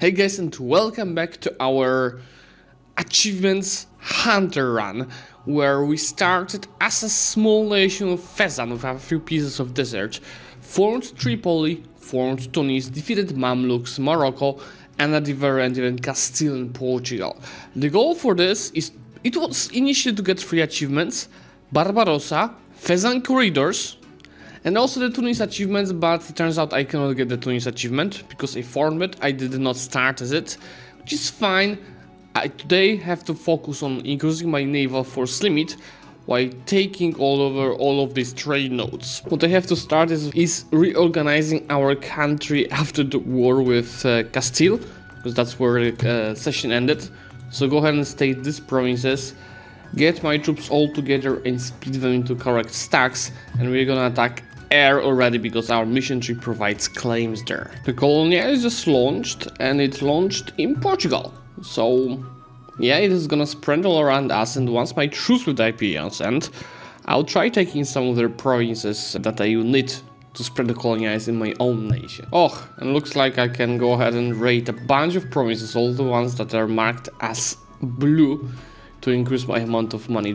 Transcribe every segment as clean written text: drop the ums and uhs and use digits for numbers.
Hey guys, and welcome back to our Achievements Hunter Run, where we started as a small nation of Fezzan with a few pieces of desert, formed Tripoli, formed Tunis, defeated Mamluks, Morocco, and at the very end even Castile and Portugal. The goal for this was initially to get 3 achievements: Barbarossa, Fezzan corridors, and also the Tunis achievements, but it turns out I cannot get the Tunis achievement because I formed it. I did not start as it, which is fine. I today have to focus on increasing my naval force limit while taking all of these trade nodes. What I have to start is reorganizing our country after the war with Castile, because that's where the session ended. So go ahead and state these provinces, get my troops all together and split them into correct stacks, and we're gonna attack air already because our mission tree provides claims there. The colony is just launched, and it launched in Portugal. So yeah, it is gonna spread all around us, and once my truce with the Iberians end, I'll try taking some of their provinces that I will need to spread the colonies in my own nation. Oh, and looks like I can go ahead and raid a bunch of provinces, all the ones that are marked as blue, to increase my amount of money.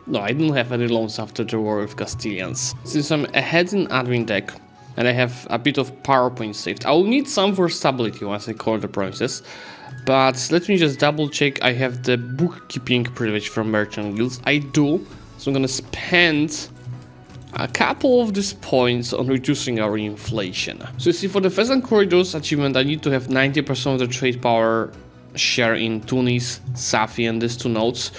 No, I didn't have any loans after the war with Castilians. Since I'm ahead in admin tech and I have a bit of PowerPoint saved, I will need some for stability once I call the provinces. But let me just double check. I have the bookkeeping privilege from merchant guilds. I do, so I'm gonna spend a couple of these points on reducing our inflation. So you see, for the Fezzan corridors achievement, I need to have 90% of the trade power share in Tunis, Safi, and these 2 nodes.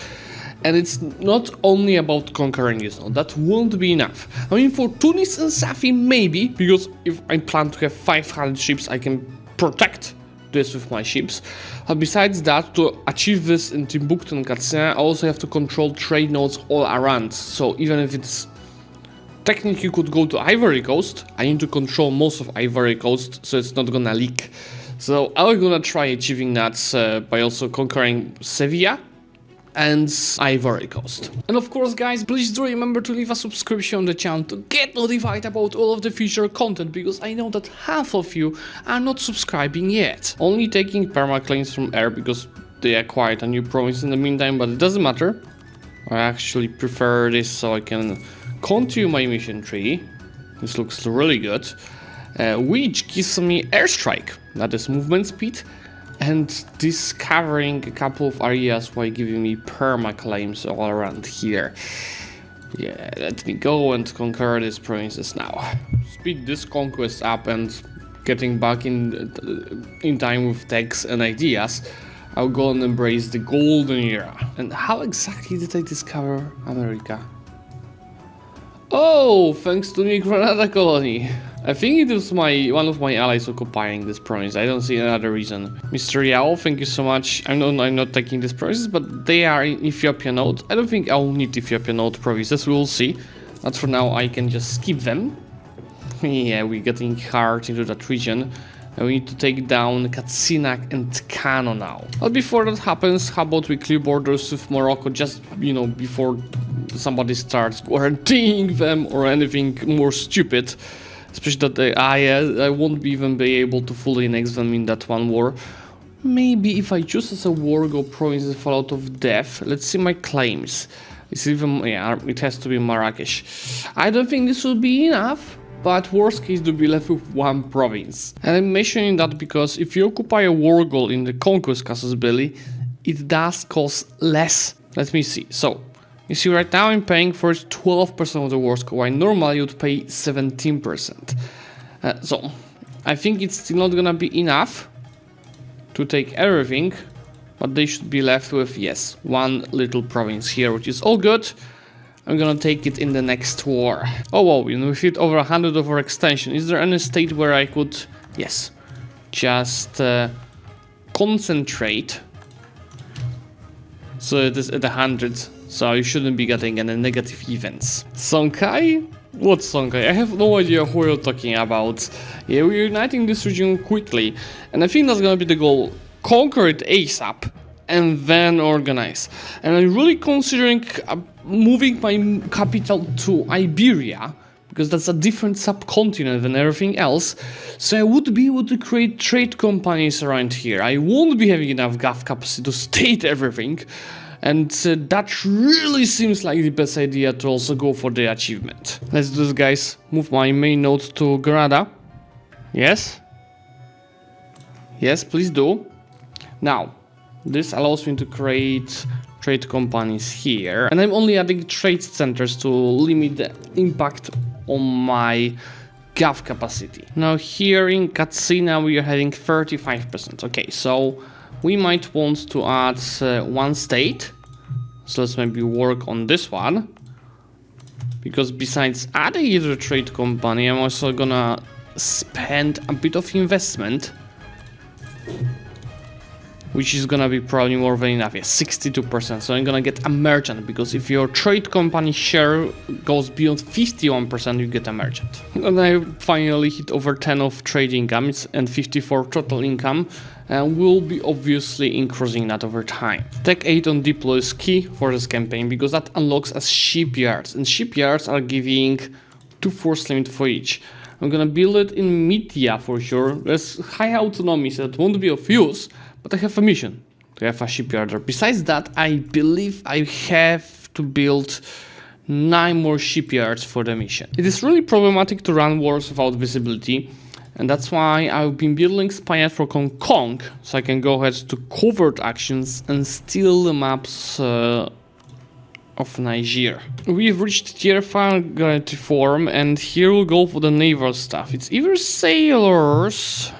And it's not only about conquering this node, that won't be enough. I mean, for Tunis and Safi, maybe, because if I plan to have 500 ships, I can protect this with my ships. But besides that, to achieve this in Timbuktu and Katsina, I also have to control trade nodes all around. So even if it's technically could go to Ivory Coast, I need to control most of Ivory Coast, so it's not gonna leak. So I'm gonna try achieving that by also conquering Sevilla and Ivory Coast. And of course, guys, please do remember to leave a subscription on the channel to get notified about all of the future content, because I know that half of you are not subscribing yet. Only taking permaclaims from air because they acquired a new province in the meantime, but it doesn't matter. I actually prefer this so I can continue my mission tree. This looks really good. Which gives me airstrike, that is movement speed, and discovering a couple of areas while giving me perma claims all around here. Yeah, let me go and conquer these provinces now. Speed this conquest up and getting back in time with techs and ideas. I'll go and embrace the golden era. And how exactly did I discover America? Oh, thanks to New Granada colony. I think it was one of my allies occupying this province. I don't see another reason. Mr. Yao, thank you so much. I'm not taking these provinces, but they are in Ethiopia node. I don't think I'll need Ethiopia node provinces. We will see. But for now, I can just skip them. Yeah, we're getting hard into that region. And we need to take down Katsina and Kano now. But before that happens, how about we clear borders with Morocco just, before somebody starts guaranteeing them or anything more stupid. Especially that I won't even be able to fully annex them in that one war. Maybe if I choose as a war go provinces fall out of death. Let's see my claims. It's even, yeah, it has to be Marrakesh. I don't think this will be enough, but worst case to be left with 1 province. And I'm mentioning that because if you occupy a war goal in the conquest casus belli, it does cost less. Let me see. So you see, right now I'm paying for 12% of the war score, while normally you'd pay 17%. So I think it's still not gonna be enough to take everything, but they should be left with, yes, 1 little province here, which is all good. I'm gonna take it in the next war. Oh wow, we hit over 100 overextension. Is there any state where I could, yes, just concentrate? So it is at 100. So you shouldn't be getting any negative events. Songhai? What Songhai? I have no idea who you're talking about. Yeah, we're uniting this region quickly, and I think that's gonna be the goal. Conquer it ASAP, and then organize. And I'm really considering moving my capital to Iberia, because that's a different subcontinent than everything else. So I would be able to create trade companies around here. I won't be having enough gov capacity to state everything. And that really seems like the best idea to also go for the achievement. Let's do this, guys. Move my main node to Granada. Yes? Yes, please do. Now, this allows me to create trade companies here. And I'm only adding trade centers to limit the impact on my gov capacity. Now here in Katsina we are having 35%. Okay, so we might want to add one state. So let's maybe work on this one. Because besides adding either trade company, I'm also gonna spend a bit of investment, which is gonna be probably more than enough. Yeah, 62%. So I'm gonna get a merchant, because if your trade company share goes beyond 51%, you get a merchant. And I finally hit over 10 of trade income and 54 total income, and we'll be obviously increasing that over time. Tech 8 on deploy is key for this campaign, because that unlocks as shipyards, and shipyards are giving 2 force limit for each. I'm gonna build it in Media for sure. There's high autonomy, so it won't be of use, but I have a mission to have a shipyard there. Besides that, I believe I have to build 9 more shipyards for the mission. It is really problematic to run wars without visibility, and that's why I've been building spy network Hong Kong, so I can go ahead to covert actions and steal the maps of Niger. We've reached tier 5 guarantee form, and here we'll go for the naval stuff. It's either sailors.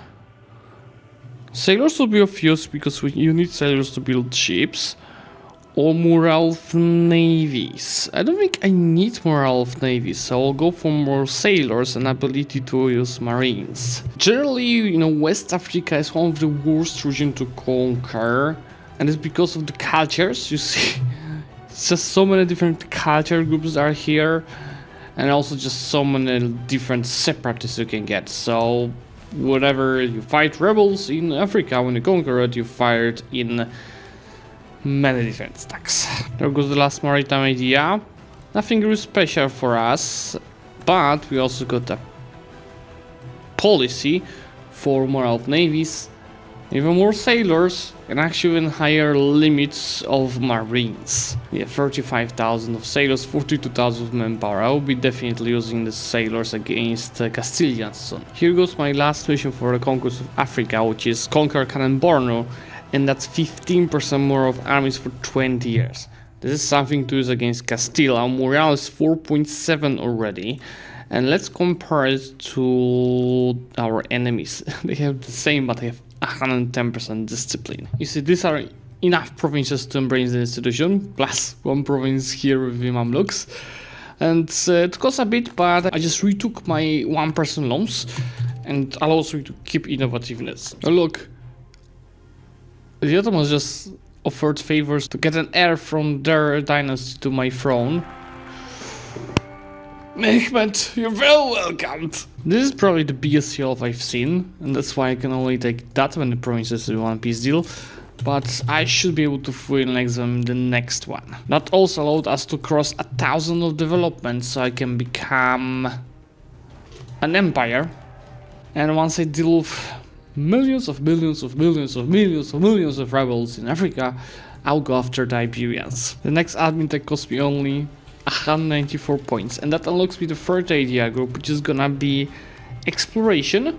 Sailors will be of use because you need sailors to build ships, or morale of navies. I don't think I need morale of navies, so I'll go for more sailors and ability to use marines. Generally, you know, West Africa is one of the worst regions to conquer, and it's because of the cultures. You see, it's just so many different culture groups are here, and also just so many different separatists you can get. So whenever you fight rebels in Africa, when you conquer it, you fight in many different stacks. There goes the last maritime idea. Nothing really special for us, but we also got a policy for morale of navies, even more sailors, and actually even higher limits of marines. We have 35,000 of sailors, 42,000 of manpower. I will be definitely using the sailors against Castilians soon. Here goes my last mission for the conquest of Africa, which is conquer Canaan Borno, and that's 15% more of armies for 20 years. This is something to use against Castile. Our morale is 4.7 already. And let's compare it to our enemies. They have the same, but they have 110% discipline. You see, these are enough provinces to embrace the institution, plus one province here with the Mamluks. And it costs a bit, but I just retook my 1% loans and allows me to keep innovativeness. Now look, the Ottomans just offered favors to get an heir from their dynasty to my throne. Mehmet, you're very welcomed! This is probably the biggest deal I've seen, and that's why I can only take that many provinces in one peace deal, but I should be able to fully next them the next one. That also allowed us to cross 1,000 of development, so I can become an empire, and once I deal with millions of rebels in Africa, I'll go after the Iberians. The next admin tech cost me only 194 points, and that unlocks me the third idea group, which is gonna be exploration.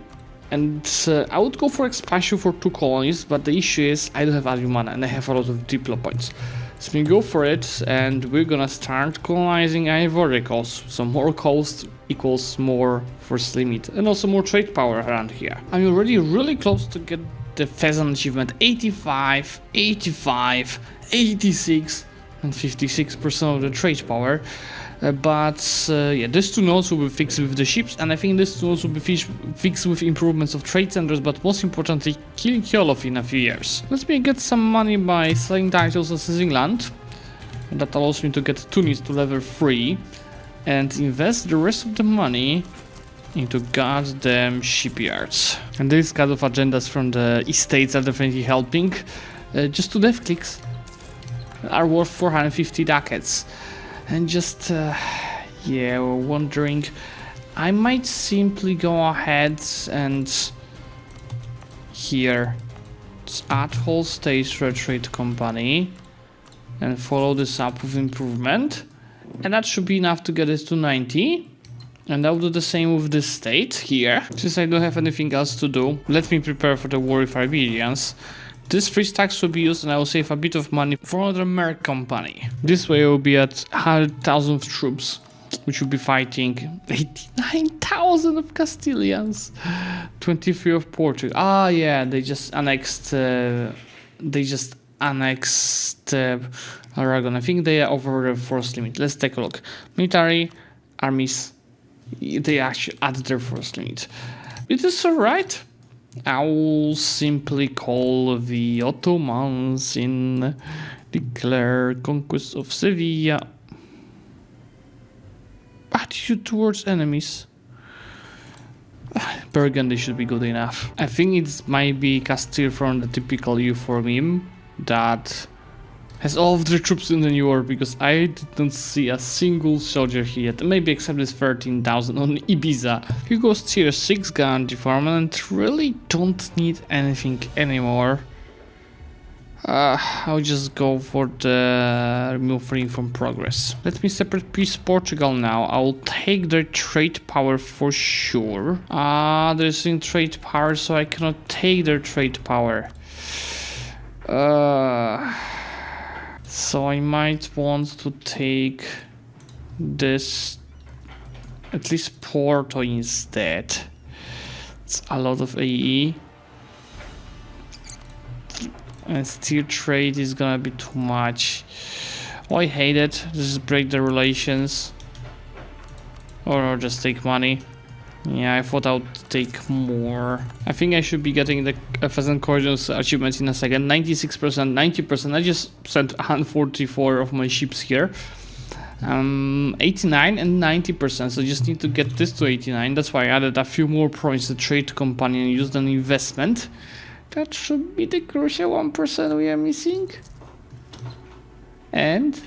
And I would go for expansion for 2 colonies, but the issue is I don't have admin mana and I have a lot of diplo points. So we go for it, and we're gonna start colonizing Ivory Coast. So more coast equals more force limit and also more trade power around here. I'm already really close to get the pheasant achievement. 85, 85, 86 and 56% of the trade power. Yeah, these 2 nodes will be fixed with the ships, and I think these 2 nodes will be fixed with improvements of trade centers, but most importantly, killing Kyolov in a few years. Let me get some money by selling titles and seizing land, and that allows me to get Tunis to level 3, and invest the rest of the money into goddamn shipyards. And these kind of agendas from the estates are definitely helping. Just 2 death clicks are worth 450 ducats. And just, yeah, we're wondering I might simply go ahead and here add whole state trade company and follow this up with improvement, and that should be enough to get us to 90. And I'll do the same with this state here. Since I don't have anything else to do, let me prepare for the war with Iberians. This free stacks will be used and I will save a bit of money for another merc company. This way I will be at 100,000 troops, which will be fighting 89,000 of Castilians, 23 of Portugal. Ah, yeah, they just annexed Aragon. I think they are over the force limit. Let's take a look. Military, armies, they actually added their force limit. It is alright. I will simply call the Ottomans in, declare conquest of Sevilla. Attitude towards enemies. Burgundy should be good enough. I think it might be Castile from the typical EU4 meme that has all of their troops in the new war, because I didn't see a single soldier here yet. Maybe except this 13,000 on Ibiza. Here goes tier 6 gun deformment. Really don't need anything anymore. I'll just go for the remove freeing from progress. Let me separate peace Portugal now. I'll take their trade power for sure. There's in trade power, so I cannot take their trade power. So I might want to take this, at least Porto instead. It's a lot of AE. And steel trade is gonna be too much. Oh, I hate it. Just break the relations. Or just take money. Yeah, I thought I would take more. I think I should be getting the Pheasant Corridors achievement in a second. 96%, 90%. I just sent 144 of my ships here. 89 and 90%. So just need to get this to 89. That's why I added a few more points to trade company and used an investment. That should be the crucial 1% we are missing. And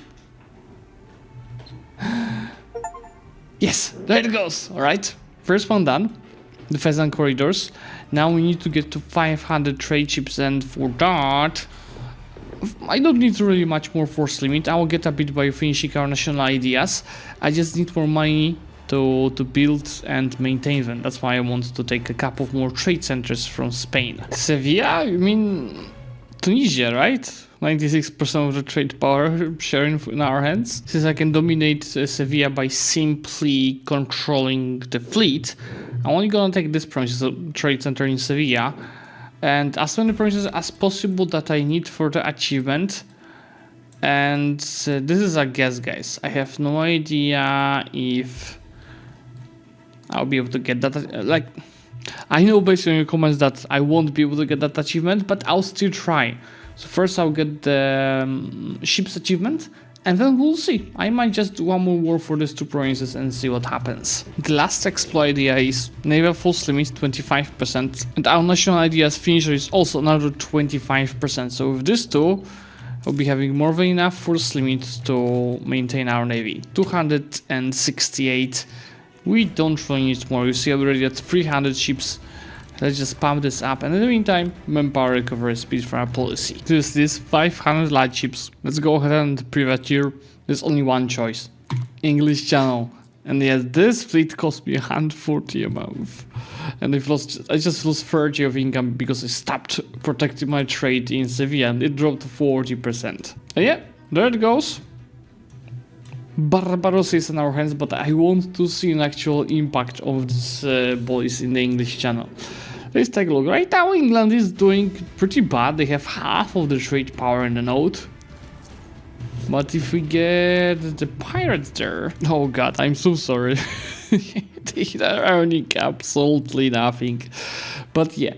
yes, there it goes. All right. First one done, the Pheasant Corridors. Now we need to get to 500 trade ships, and for that, I don't need really much more force limit. I will get a bit by finishing our national ideas. I just need more money to build and maintain them. That's why I want to take a couple of more trade centers from Spain. Sevilla? You mean Tunisia, right? 96% of the trade power sharing in our hands. Since I can dominate Sevilla by simply controlling the fleet, I'm only gonna take this province, so trade center in Sevilla, and as many provinces as possible that I need for the achievement. And this is a guess, guys. I have no idea if I'll be able to get that. Like, I know based on your comments that I won't be able to get that achievement, but I'll still try. So first I'll get the ships achievement, and then we'll see. I might just do one more war for these two provinces and see what happens. The last exploit idea is naval force limit 25%, and our national ideas finisher is also another 25%. So with these two, I'll be having more than enough force limit to maintain our navy. 268. We don't really need more. You see, I'm already at 300 ships. Let's just pump this up, and in the meantime, manpower recovery speed for our policy. This 500 light ships. Let's go ahead and privateer. There's only one choice: English Channel. And yes, this fleet cost me 140 a month, and I just lost 30 of income because I stopped protecting my trade in Sevilla, and it dropped to 40%. And yeah, there it goes. Barbarossa is in our hands, but I want to see an actual impact of these boys in the English Channel. Let's take a look. Right now England is doing pretty bad. They have half of the trade power in the node. But if we get the pirates there... Oh god, I'm so sorry. They are earning absolutely nothing. But yeah,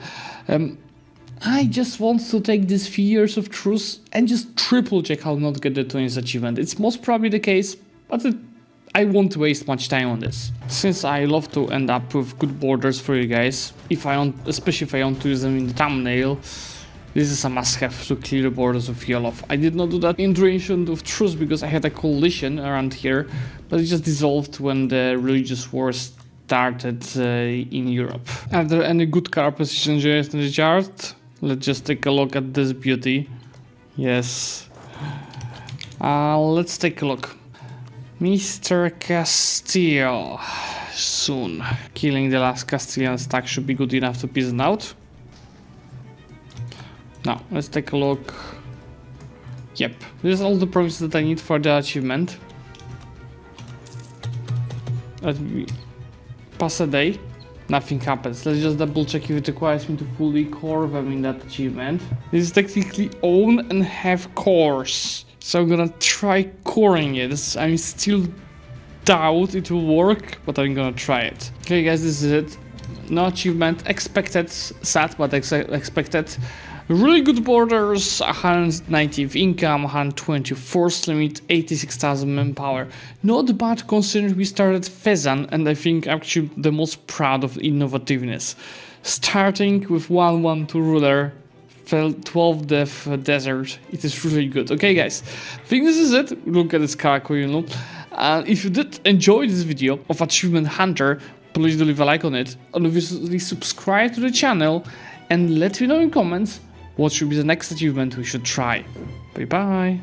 I just want to take these few years of truce and just triple check how not get the Tunis achievement. It's most probably the case, but I won't waste much time on this. Since I love to end up with good borders for you guys, especially if I want to use them in the thumbnail, this is a must-have to clear the borders of yellow. I did not do that in duration of truce because I had a coalition around here, but it just dissolved when the religious wars started in Europe. Are there any good car position engineers in the chart? Let's just take a look at this beauty. Yes. Let's take a look. Mr. Castillo. Soon. Killing the last Castilian stack should be good enough to peace out. Now, let's take a look. Yep, this is all the progress that I need for the achievement. Let me pass a day. Nothing happens. Let's just double check if it requires me to fully core them in that achievement. This is technically own and have cores. So I'm gonna try coring it. I'm still doubt it will work, but I'm gonna try it. Okay guys, this is it. No achievement, expected, sad, but expected. Really good borders, 190th income, 120 force limit, 86,000 manpower. Not bad considering we started Fezzan, and I think actually the most proud of innovativeness. Starting with 112 ruler, 12 death desert, it is really good. Okay guys, I think this is it. Look at this character, you know. If you did enjoy this video of Achievement Hunter, please do leave a like on it, and obviously subscribe to the channel, and let me know in comments what should be the next achievement we should try. Bye bye.